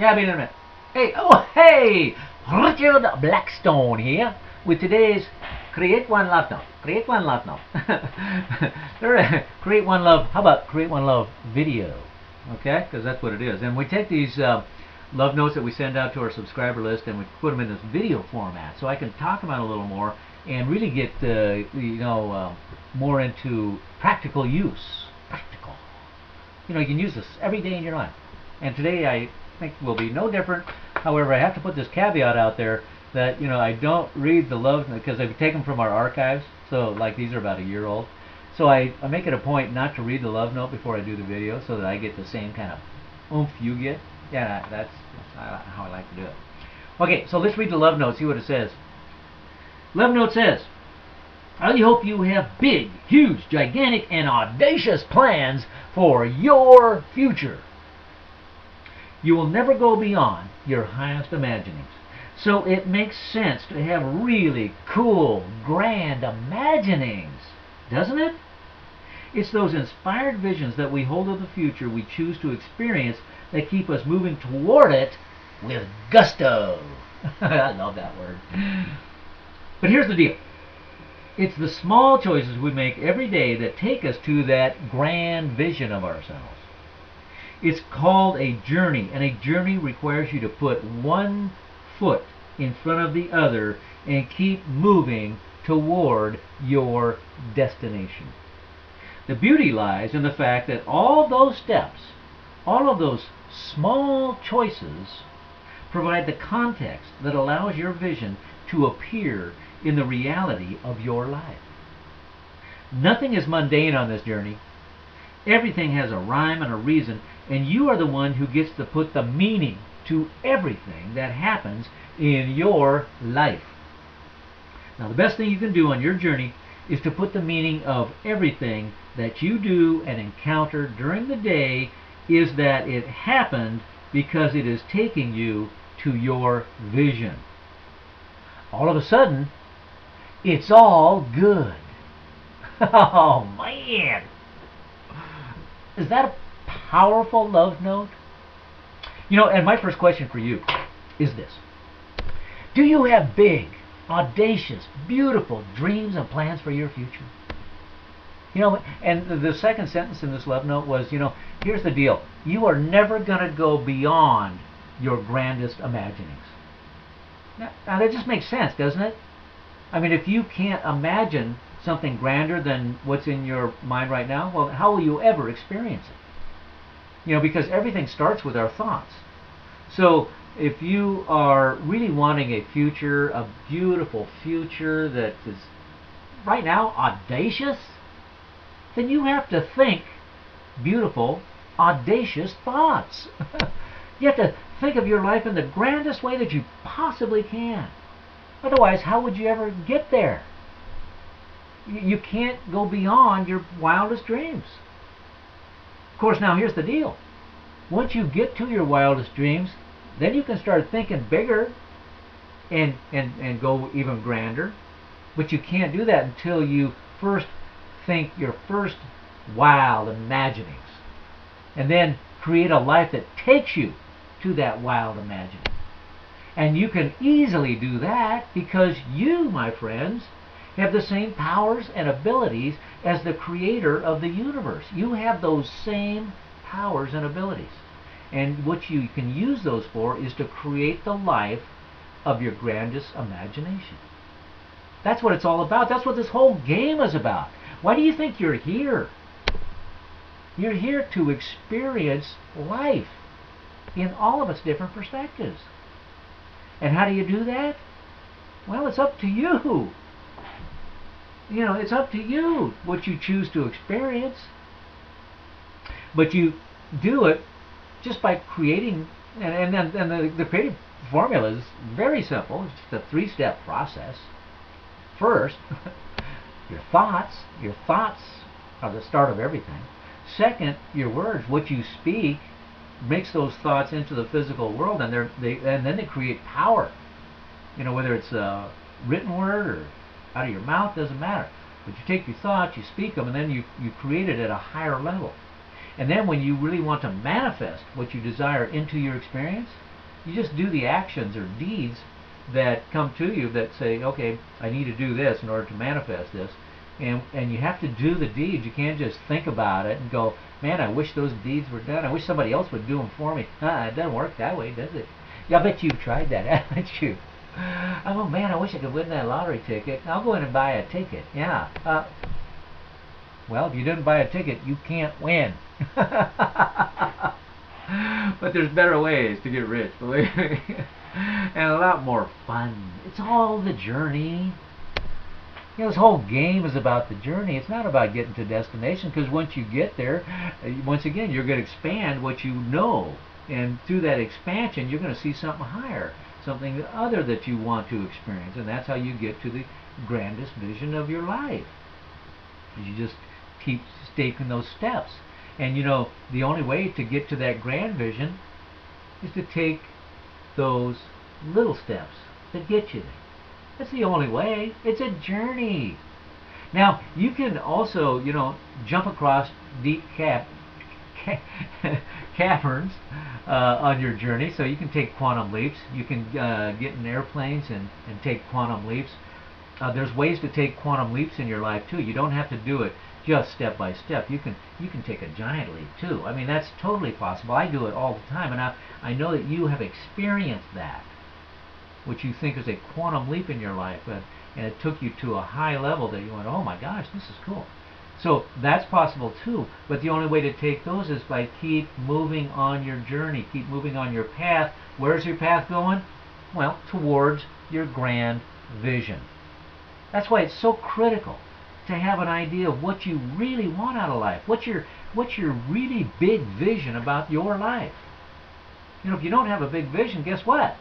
Yeah, I'll be in a minute. Hey, oh, hey! Richard Blackstone here with today's Create One Love Note. Create One Love Note. Create One Love. How about Create One Love video? Okay, because that's what it is. And we take these love notes that we send out to our subscriber list and we put them in this video format, so I can talk about it a little more and really get more into practical use. Practical. You know, you can use this every day in your life. And today I think will be no different. However, I have to put this caveat out there that I don't read the love because I've taken them from our archives. So like these are about a year old. So I make it a point not to read the love note before I do the video, so that I get the same kind of oomph you get. Yeah, that's how I like to do it. Okay, so let's read the love note, see what it says. Love note says, I hope you have big, huge, gigantic, and audacious plans for your future. You will never go beyond your highest imaginings. So it makes sense to have really cool, grand imaginings, doesn't it? It's those inspired visions that we hold of the future we choose to experience that keep us moving toward it with gusto. I love that word. But here's the deal. It's the small choices we make every day that take us to that grand vision of ourselves. It's called a journey, and a journey requires you to put one foot in front of the other and keep moving toward your destination. The beauty lies in the fact that all those steps, all of those small choices, provide the context that allows your vision to appear in the reality of your life. Nothing is mundane on this journey. Everything has a rhyme and a reason, and you are the one who gets to put the meaning to everything that happens in your life. Now, the best thing you can do on your journey is to put the meaning of everything that you do and encounter during the day is that it happened because it is taking you to your vision. All of a sudden, it's all good. Oh, man. Is that a powerful love note? And my first question for you is this. Do you have big, audacious, beautiful dreams and plans for your future? And the second sentence in this love note was, here's the deal. You are never going to go beyond your grandest imaginings. Now that just makes sense, doesn't it? I mean, if you can't imagine something grander than what's in your mind right now, well, how will you ever experience it? Because everything starts with our thoughts. So if you are really wanting a future, a beautiful future that is right now audacious, then you have to think beautiful, audacious thoughts. You have to think of your life in the grandest way that you possibly can. Otherwise, how would you ever get there? You can't go beyond your wildest dreams. Of course, now here's the deal. Once you get to your wildest dreams, then you can start thinking bigger and go even grander. But you can't do that until you first think your first wild imaginings. And then create a life that takes you to that wild imagining. And you can easily do that because you, my friends, have the same powers and abilities as the creator of the universe. You have those same powers and abilities. And what you can use those for is to create the life of your grandest imagination. That's what it's all about. That's what this whole game is about. Why do you think you're here? You're here to experience life in all of its different perspectives. And how do you do that? Well, it's up to you. It's up to you what you choose to experience. But you do it just by creating, and the creative formula is very simple. It's just a 3-step process. First, your thoughts. Your thoughts are the start of everything. Second, your words. What you speak makes those thoughts into the physical world, and then they create power. Whether it's a written word or out of your mouth, doesn't matter. But you take your thoughts, you speak them, and then you create it at a higher level. And then when you really want to manifest what you desire into your experience, You just do the actions or deeds that come to you that say, okay, I need to do this in order to manifest this. And you have to do the deeds. You can't just think about it and go, man, I wish those deeds were done. I wish somebody else would do them for me. It doesn't work that way, does it? Yeah, I bet you've tried that, haven't you? Oh, man, I wish I could win that lottery ticket. I'll go in and buy a ticket. Yeah. Well, if you didn't buy a ticket, you can't win. But there's better ways to get rich, believe me. And a lot more fun. It's all the journey. You know, this whole game is about the journey. It's not about getting to destination, because once you get there, once again, you're going to expand what you know. And through that expansion, you're going to see something higher, something other that you want to experience. And that's how you get to the grandest vision of your life. You just keep taking those steps. And you know, the only way to get to that grand vision is to take those little steps that get you there. That's the only way. It's a journey. Now, you can also, you know, jump across deep caverns on your journey. So you can take quantum leaps. You can get in airplanes and take quantum leaps. There's ways to take quantum leaps in your life too. You don't have to do it just step by step. You can take a giant leap too. I mean, that's totally possible. I do it all the time, and I know that you have experienced that, which you think is a quantum leap in your life, and it took you to a high level that you went, oh my gosh, this is cool. So that's possible too, but the only way to take those is by keep moving on your journey, keep moving on your path. Where's your path going? Well, towards your grand vision. That's why it's so critical to have an idea of what you really want out of life. What's your really big vision about your life? You know, if you don't have a big vision, guess what?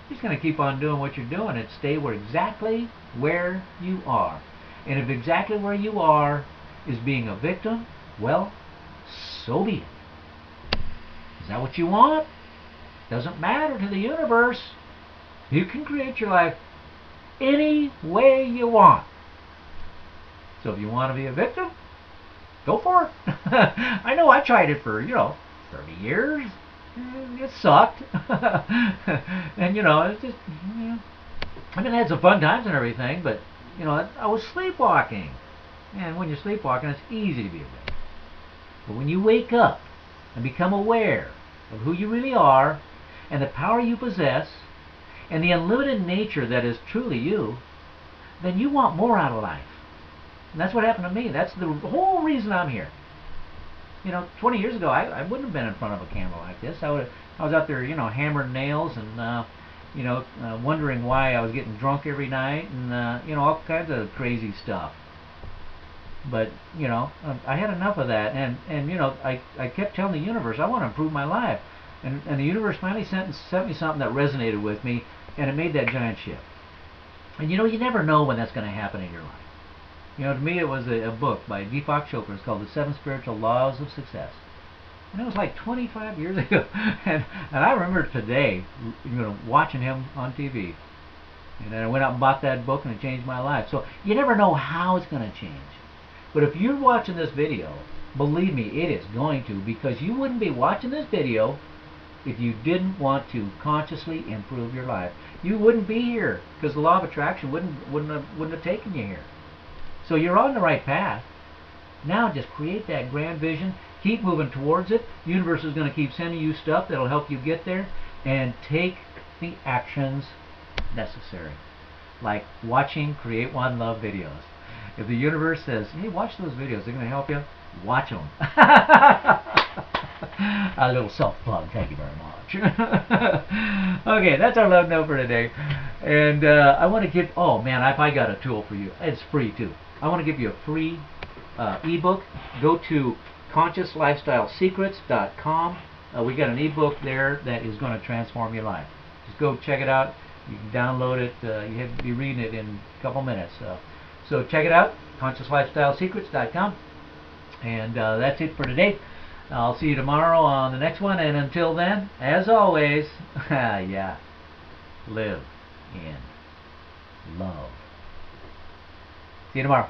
You're just going to keep on doing what you're doing and stay exactly where you are. And if exactly where you are is being a victim, well, so be it. Is that what you want? Doesn't matter to the universe. You can create your life any way you want. So if you want to be a victim, go for it. I know I tried it for, 30 years. It sucked. And, it's just, I mean, I had some fun times and everything, but, I was sleepwalking. And when you're sleepwalking, it's easy to be a victim. But when you wake up and become aware of who you really are and the power you possess and the unlimited nature that is truly you, then you want more out of life. And that's what happened to me. That's the whole reason I'm here. 20 years ago, I wouldn't have been in front of a camera like this. I was out there, hammering nails and, wondering why I was getting drunk every night and, all kinds of crazy stuff. But, I had enough of that. And I kept telling the universe, I want to improve my life. And the universe finally sent me something that resonated with me, and it made that giant shift. And, you never know when that's going to happen in your life. To me it was a book by Deepak Chopra. It's called The 7 Spiritual Laws of Success. And it was like 25 years ago. And I remember today, watching him on TV. And then I went out and bought that book, and it changed my life. So you never know how it's going to change. But if you're watching this video, believe me, it is going to, because you wouldn't be watching this video if you didn't want to consciously improve your life. You wouldn't be here, because the law of attraction wouldn't have taken you here. So you're on the right path. Now just create that grand vision. Keep moving towards it. The universe is going to keep sending you stuff that will help you get there. And take the actions necessary. Like watching Create One Love videos. If the universe says, hey, watch those videos, they're going to help you, watch them. A little self-plug. Thank you very much. Okay, that's our love note for today. And I want to give, oh man, I got a tool for you. It's free too. I want to give you a free ebook. Go to consciouslifestylesecrets.com. We got an ebook there that is going to transform your life. Just go check it out. You can download it. You have to be reading it in a couple minutes. So check it out, consciouslifestylesecrets.com. And that's it for today. I'll see you tomorrow on the next one. And until then, as always, yeah, live in love. See you tomorrow.